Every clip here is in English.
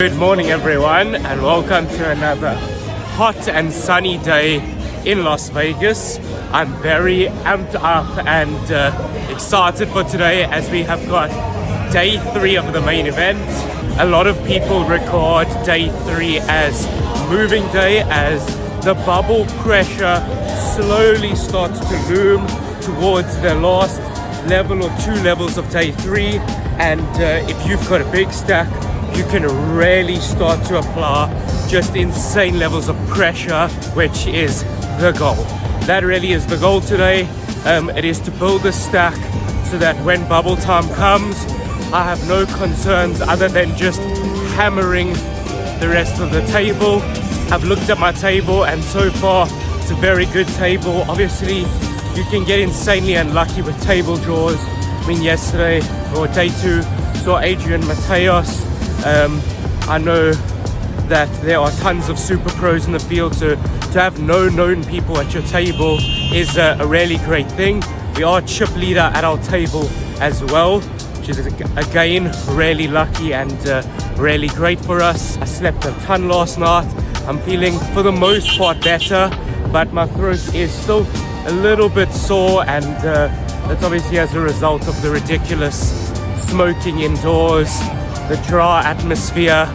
Good morning everyone, and welcome to another hot and sunny day in Las Vegas. I'm very amped up and excited for today, as we have got day 3 of the main event. A lot of people record day 3 as moving day, as the bubble pressure slowly starts to loom towards the last level or 2 levels of day 3, and if you've got a big stack, you can really start to apply just insane levels of pressure, which is the goal. That really is the goal today. It is to build a stack so that when bubble time comes, I have no concerns other than just hammering the rest of the table. I've looked at my table, and so far it's a very good table. Obviously you can get insanely unlucky with table draws. I mean, yesterday or day 2 saw Adrian Mateos. I know that there are tons of super pros in the field, so to have no known people at your table is a really great thing. We are chip leader at our table as well, which is again really lucky and really great for us. I slept a ton last night. I'm feeling for the most part better, but my throat is still a little bit sore, and that's obviously as a result of the ridiculous smoking indoors, the dry atmosphere,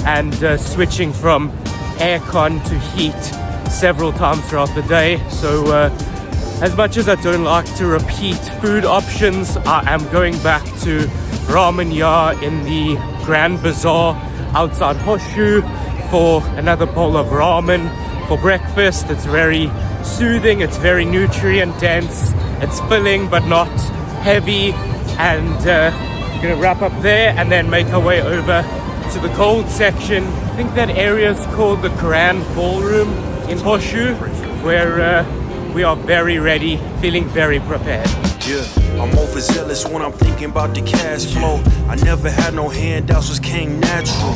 and switching from aircon to heat several times throughout the day. So as much as I don't like to repeat food options, I am going back to Ramen Ya in the Grand Bazaar outside Horseshoe for another bowl of ramen for breakfast. It's very soothing, it's very nutrient dense, it's filling but not heavy, and we're gonna wrap up there and then make our way over to the cold section. I think that area is called the Grand Ballroom in Horseshoe, where we are very ready, feeling very prepared. Yeah, I'm overzealous when I'm thinking about the cash flow. I never had no handouts, just came natural.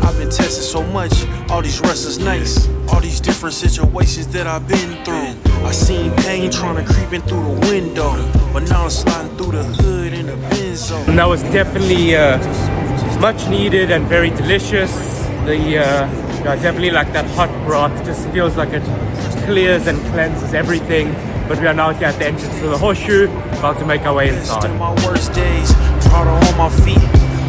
I've been testing so much, all these restless nights, all these different situations that I've been through. I seen pain trying to creep in through the window, but now I'm sliding through the hood in a Benzo. And that was definitely much needed and very delicious. I definitely like that hot broth. Just feels like it clears and cleanses everything. But we are now here at the entrance to the Horseshoe, about to make our way inside. Still my worst days, proud on my feet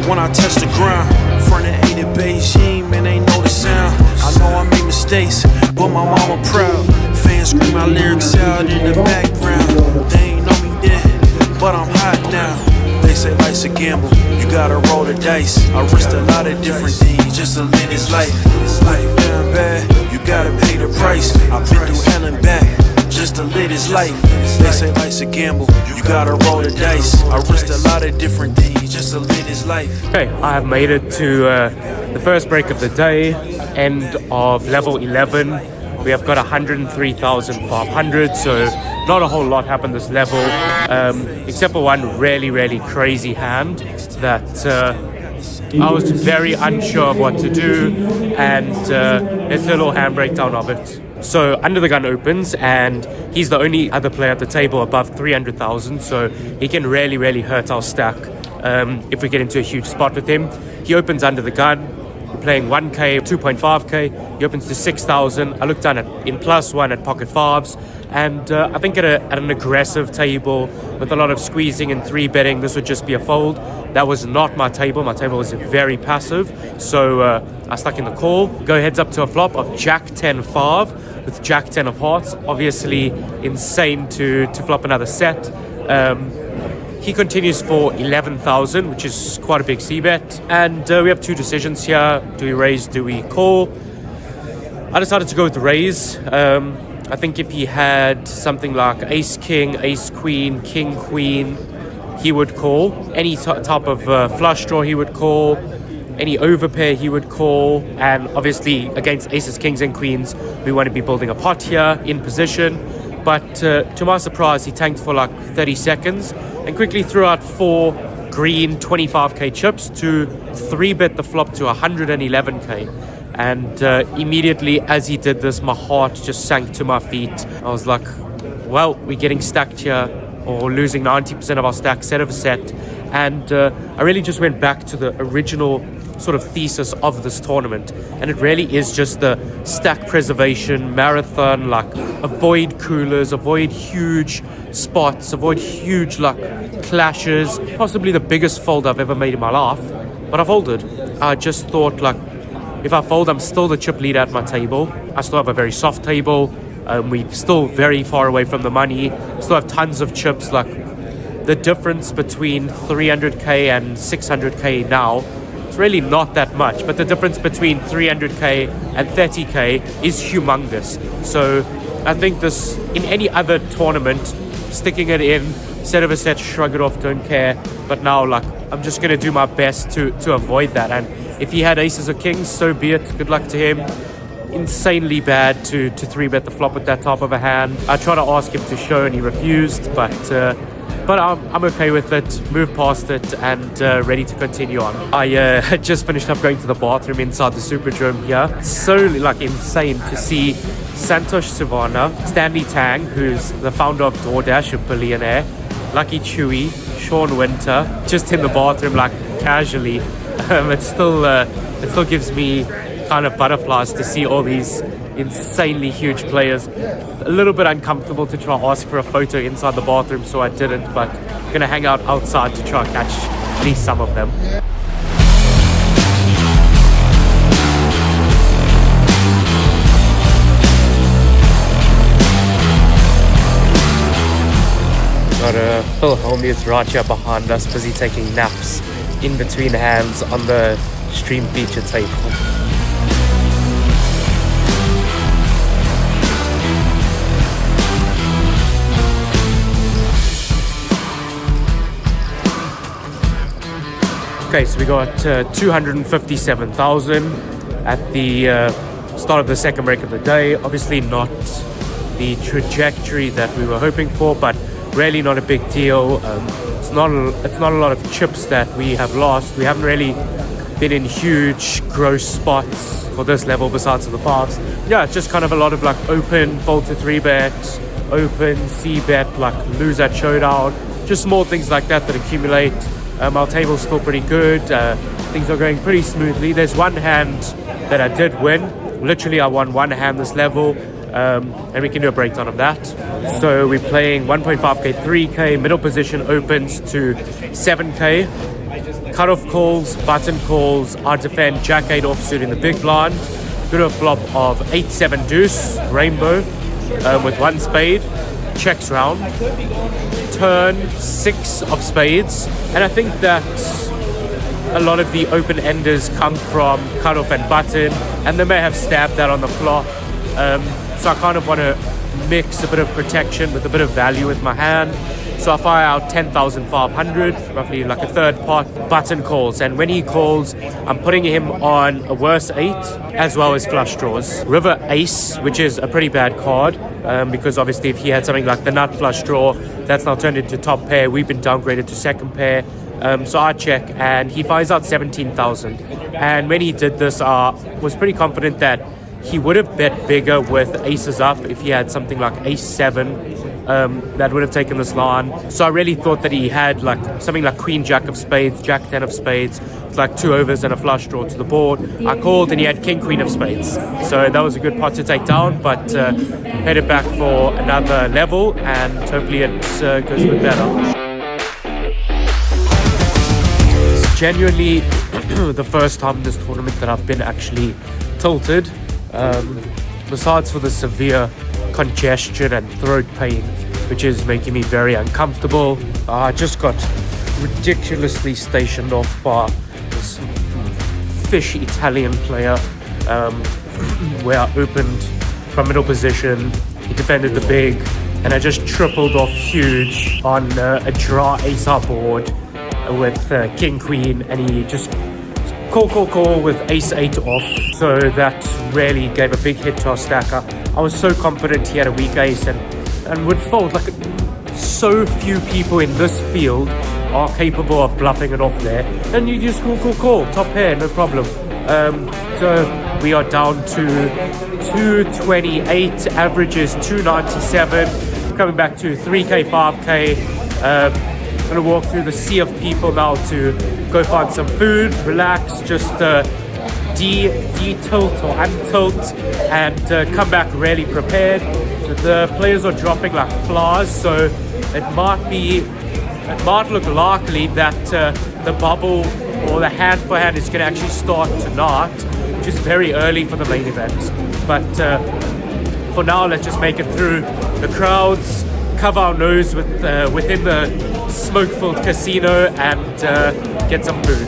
when I touch the ground. Front of 8 in Beijing, man, they know the sound. I know I made mistakes, but my mama proud. Fans scream my lyrics out in the background. They ain't know me then, but I'm hot now. They say life's a gamble, you gotta roll the dice. I risked a lot of different things just to live this life. Life down bad, you gotta pay the price. I've been through hell and back just to live this life. They say life's a gamble, you gotta roll the dice. I risked a lot of different things just to live this life. Okay, I have made it to the first break of the day, end of level 11. We have got 103,500, so not a whole lot happened this level, except for one really crazy hand that I was very unsure of what to do, and it's a little hand breakdown of it. So Under the Gun opens, and he's the only other player at the table above 300,000, so he can really hurt our stack if we get into a huge spot with him. He opens Under the Gun. We're playing 1k, 2.5k. He opens to 6,000. I looked down in +1 at pocket 5s, and I think at an aggressive table with a lot of squeezing and 3-betting, this would just be a fold. That was not my table. My table was very passive, so I stuck in the call. Go heads up to a flop of Jack 10-5 with Jack 10 of hearts. Obviously insane to flop another set. He continues for 11,000, which is quite a big c-bet. And we have 2 decisions here. Do we raise, do we call? I decided to go with the raise. I think if he had something like ace-king, ace-queen, king-queen, he would call. Any type of flush draw he would call. Any overpair he would call. And obviously against aces, kings and queens, we want to be building a pot here in position. But to my surprise, he tanked for like 30 seconds and quickly threw out 4 green 25k chips to 3-bet the flop to 111k. And immediately as he did this, my heart just sank to my feet. I was like, well, we're getting stacked here. or losing 90% of our stack set of a set. And I really just went back to the original sort of thesis of this tournament, and it really is just the stack preservation marathon. Like, avoid coolers, avoid huge spots, avoid huge clashes. Possibly the biggest fold I've ever made in my life, but I folded. I just thought, if I fold, I'm still the chip leader at my table. I still have a very soft table. We're still very far away from the money. Still have tons of chips. The difference between 300k and 600k now, it's really not that much, but the difference between 300k and 30k is humongous. So I think this, in any other tournament, sticking it in, set of a set, shrug it off, don't care. But now, I'm just going to do my best to avoid that. And if he had aces or kings, so be it. Good luck to him. Insanely bad to 3-bet the flop with that type of a hand. I tried to ask him to show and he refused, but I'm okay with it, move past it, and ready to continue on. I had just finished up going to the bathroom inside the Superdrome here. It's so insane to see Santosh Sivana, Stanley Tang, who's the founder of DoorDash, a billionaire, Lucky Chewy, Sean Winter, just in the bathroom casually. It still gives me kind of butterflies to see all these insanely huge players. A little bit uncomfortable to try ask for a photo inside the bathroom, so I didn't, but gonna hang out outside to try catch at least some of them. Got Phil Helmuth right here behind us, busy taking naps in between hands on the stream feature table. Okay, so we got 257,000 at the start of the second break of the day. Obviously not the trajectory that we were hoping for, but really not a big deal. It's not a lot of chips that we have lost. We haven't really been in huge gross spots for this level besides the fives. Yeah, it's just kind of a lot of open, fold to 3-bet, open, C-bet, lose at showdown. Just small things like that accumulate. Our table's still pretty good. Things are going pretty smoothly. There's one hand that I did win. Literally, I won one hand this level, and we can do a breakdown of that. So we're playing 1.5k, 3k, middle position opens to 7k. Cutoff calls, button calls. I defend Jack-8 offsuit in the big blind. Good a flop of 8-7 deuce, rainbow, with one spade. Checks round. Turn 6 of spades, and I think that a lot of the open enders come from cutoff and button, and they may have stabbed that on the flop. So I kind of want to mix a bit of protection with a bit of value with my hand. So I fire out 10,500, roughly a third pot, button calls. And when he calls, I'm putting him on a worse 8 as well as flush draws. River ace, which is a pretty bad card, because obviously if he had something like the nut flush draw, that's now turned into top pair. We've been downgraded to second pair. So I check and he fires out 17,000. And when he did this, I was pretty confident that he would have bet bigger with aces up if he had something like ace-7 that would have taken this line. So I really thought that he had something like queen jack of spades, jack-10 of spades, with 2 overs and a flush draw to the board. I called and he had king queen of spades. So that was a good pot to take down, but headed back for another level and hopefully it goes a bit better. It's genuinely the first time in this tournament that I've been actually tilted. Besides for the severe congestion and throat pain, which is making me very uncomfortable. I just got ridiculously stationed off by this fish Italian player, where I opened from middle position, he defended the big, and I just tripled off huge on a draw ace-up board with king queen, and he just call with ace-8 off. So that really gave a big hit to our stacker. I was so confident he had a weak ace and would fold. So few people in this field are capable of bluffing it off there, and you just call top pair, no problem. So we are down to 228, averages 297. coming back to 3K, 5K. Gonna walk through the sea of people now to go find some food, relax, just de-tilt or untilt, and come back really prepared. The players are dropping like flies, so it might look likely that the bubble or the hand for hand is going to actually start tonight, which is very early for the main event. But for now, let's just make it through the crowds, cover our nose within the smoke-filled casino, and get some food.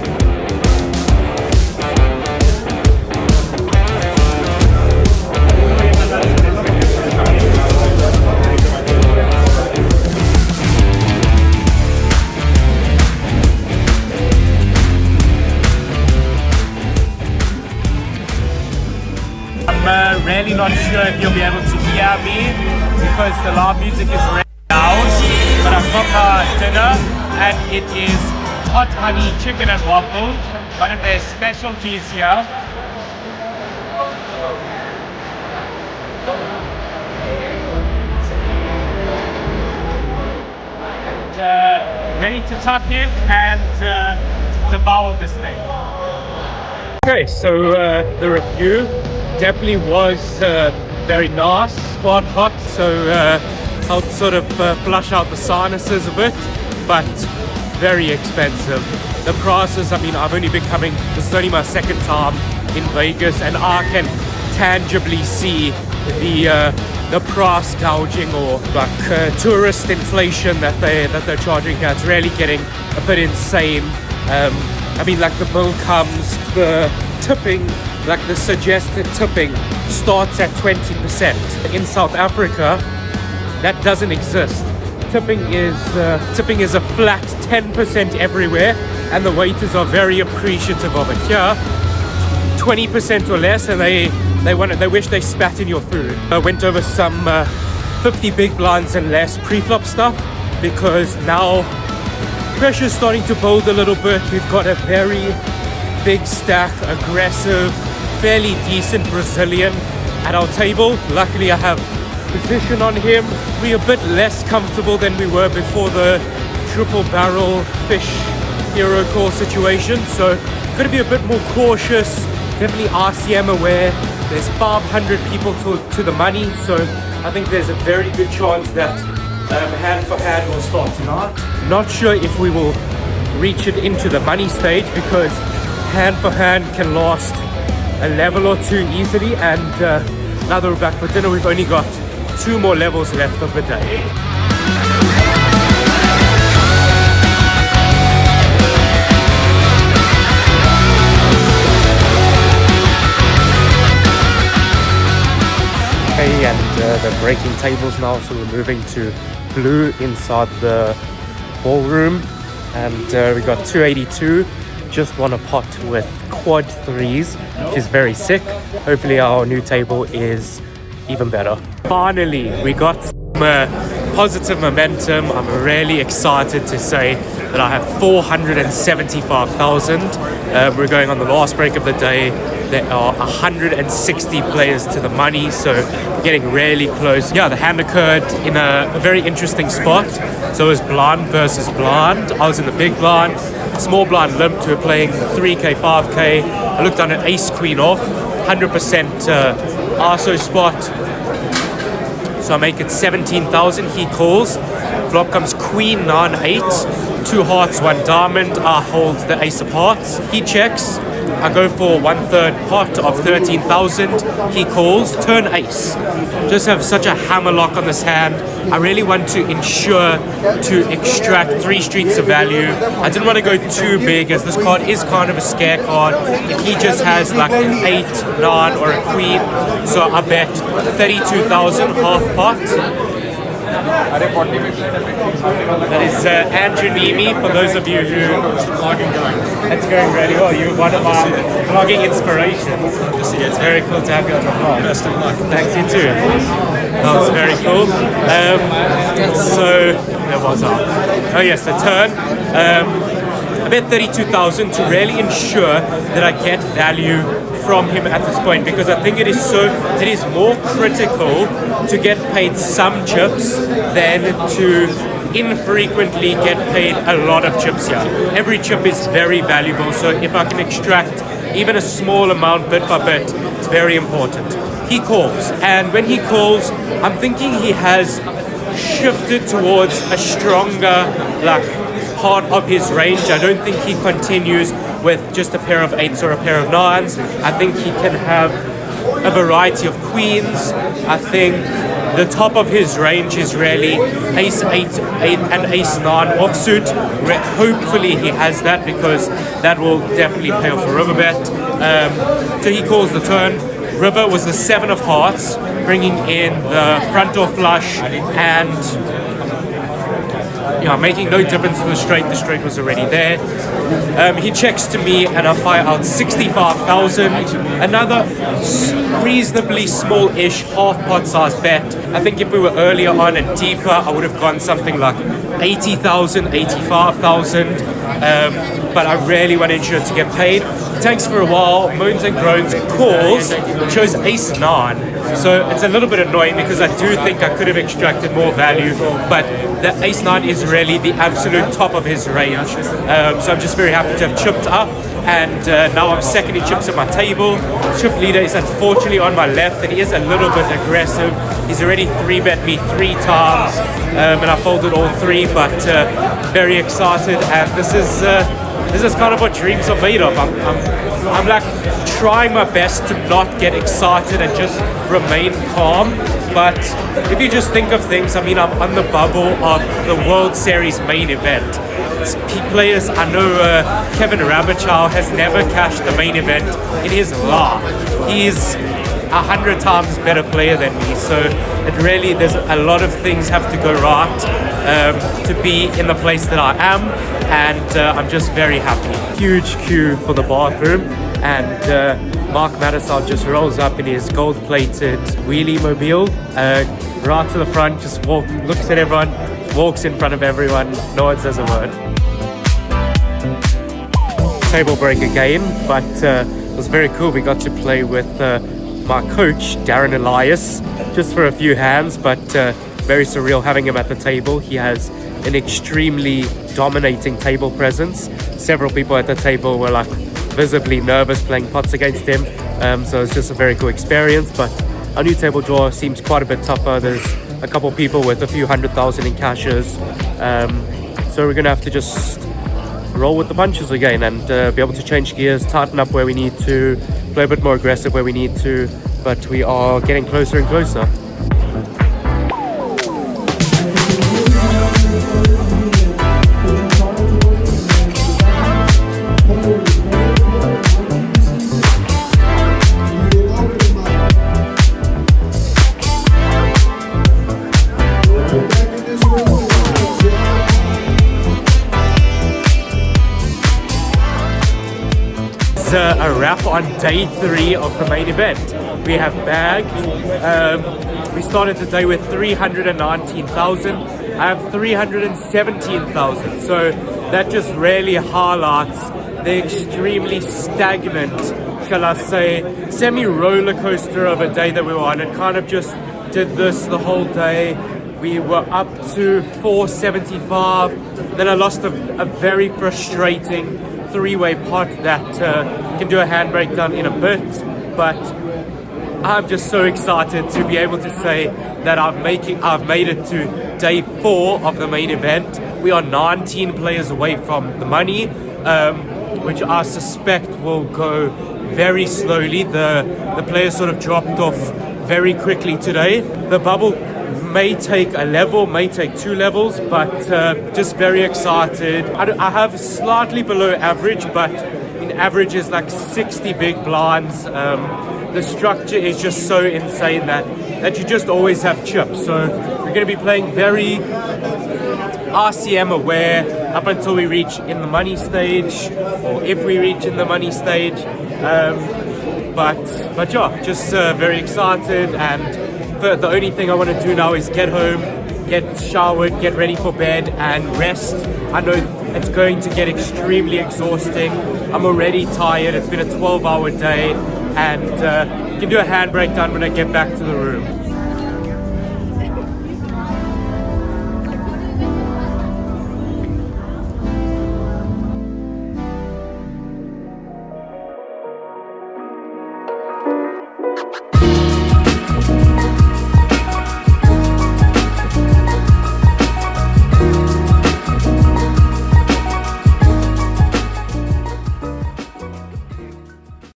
I'm really not sure if you'll be able to hear me because the loud music is really loud, but I've got my dinner and it is hot honey chicken and waffle, one of their specialties here. And, ready to tuck in and devour this thing. Okay, so the review definitely was very nice, quite hot, so helped sort of flush out the sinuses a bit, but very expensive. The prices, I mean, I've only been coming, this is only my second time in Vegas, and I can tangibly see the price gouging or like tourist inflation that they're charging here. It's really getting a bit insane. I mean, like the bill comes, the tipping, like the suggested tipping starts at 20%. In South Africa, that doesn't exist. Tipping is a flat 10% everywhere, and the waiters are very appreciative of it. Here, 20% or less, and they wish they spat in your food. I went over some 50 big blinds and less pre-flop stuff because now pressure's starting to build a little bit. We've got a very big stack, aggressive, fairly decent Brazilian at our table. Luckily I have position on him. We're a bit less comfortable than we were before the triple barrel fish hero call situation, so gonna be a bit more cautious, definitely RCM aware. There's 500 people to the money, so I think there's a very good chance that hand for hand will start tonight. Not sure if we will reach it into the money stage because hand for hand can last a level or two easily, and now that we're back for dinner, we've only got 2 more levels left of the day. Okay, and they're breaking tables now, so we're moving to blue inside the ballroom, and we got 282. Just won a pot with quad 3s, which is very sick. Hopefully our new table is even better. Finally, we got some positive momentum. I'm really excited to say that I have 475,000. We're going on the last break of the day. There are 160 players to the money, so getting really close. Yeah, the hand occurred in a very interesting spot. So it was blind versus blind. I was in the big blind. Small blind limped. We were playing 3K, 5K. I looked on an ace queen off, 100% ISO spot. So I make it 17,000. He calls. Flop comes queen 9-8, 2 hearts, 1 diamond. I hold the ace of hearts. He checks. I go for 1/3 pot of 13,000. He calls, turn ace. Just have such a hammer lock on this hand. I really want to ensure to extract 3 streets of value. I didn't want to go too big as this card is kind of a scare card. If he just has like an 8, 9 or a queen. So I bet 32,000 half pot. That is Andrew Nemi, for those of you who it's going really well. You're one of my vlogging inspirations. It's very cool to have you on the vlog. Best of luck. Thanks, you too. That was very cool. So, where was I? Oh yes, the turn. I bet 32,000 to really ensure that I get value from him at this point, because I think it is more critical to get paid some chips than to infrequently get paid a lot of chips here. Every chip is very valuable, so if I can extract even a small amount bit by bit, it's very important. He calls, and when he calls, I'm thinking he has shifted towards a stronger part of his range. I don't think he continues with just a pair of 8s or a pair of 9s. I think he can have a variety of queens. I think the top of his range is really ace 8 and ace 9 offsuit. Hopefully he has that, because that will definitely pay off a river bet. So he calls the turn. River was the 7 of hearts, bringing in the front door flush and making no difference to the straight. The straight was already there. He checks to me and I fire out 65,000. Another reasonably small-ish half-pot size bet. I think if we were earlier on and deeper, I would have gone something like 80,000, 85,000. But I really want to ensure to get paid. He tanks for a while, moans and groans, calls, shows ace 9. So it's a little bit annoying, because I do think I could have extracted more value, but the ace 9 is really the absolute top of his range. So I'm just very happy to have chipped up, and now I'm seconding chips at my table. Chip leader is unfortunately on my left, and he is a little bit aggressive. He's already 3-bet me 3 times, and I folded all 3, but very excited, and this is kind of what dreams are made of. I'm like trying my best to not get excited and just remain calm. But if you just think of things, I mean, I'm on the bubble of the World Series main event. Peak players, I know Kevin Rabichow has never cashed the main event in his life. He's 100 times better player than me, so it really, there's a lot of things have to go right to be in the place that I am, and I'm just very happy. Huge queue for the bathroom, and Mark Mattisal just rolls up in his gold-plated wheelie mobile, right to the front, just looks at everyone, walks in front of everyone, no one says a word. Table break again, but it was very cool. We got to play with my coach, Darren Elias, just for a few hands, but very surreal having him at the table. He has an extremely dominating table presence. Several people at the table were like visibly nervous playing pots against him, so it's just a very cool experience. But our new table draw seems quite a bit tougher. There's a couple people with a few 100,000 in cashes, so we're gonna have to just roll with the punches again and be able to change gears, tighten up where we need to, play a bit more aggressive where we need to, but we are getting closer and closer. A wrap on day 3 of the main event. We have bagged. We started the day with 319,000. I have 317,000. So that just really highlights the extremely stagnant, shall I say, semi-roller coaster of a day that we were on. It kind of just did this the whole day. We were up to 475. Then I lost a very frustrating 3-way pot that can do a hand breakdown in a bit, but I'm just so excited to be able to say that I've made it to day 4 of the main event. We are 19 players away from the money, which I suspect will go very slowly. The players sort of dropped off very quickly today. The bubble may take a level, may take 2 levels, but just very excited. I have slightly below average, but in average is like 60 big blinds. The structure is just so insane that you just always have chips. So we're going to be playing very RCM aware up until we reach in the money stage, or if we reach in the money stage. But yeah, just very excited, and the only thing I want to do now is get home, get showered, get ready for bed and rest. I know it's going to get extremely exhausting. I'm already tired. It's been a 12-hour day, and you can do a handbrake down when I get back to the room.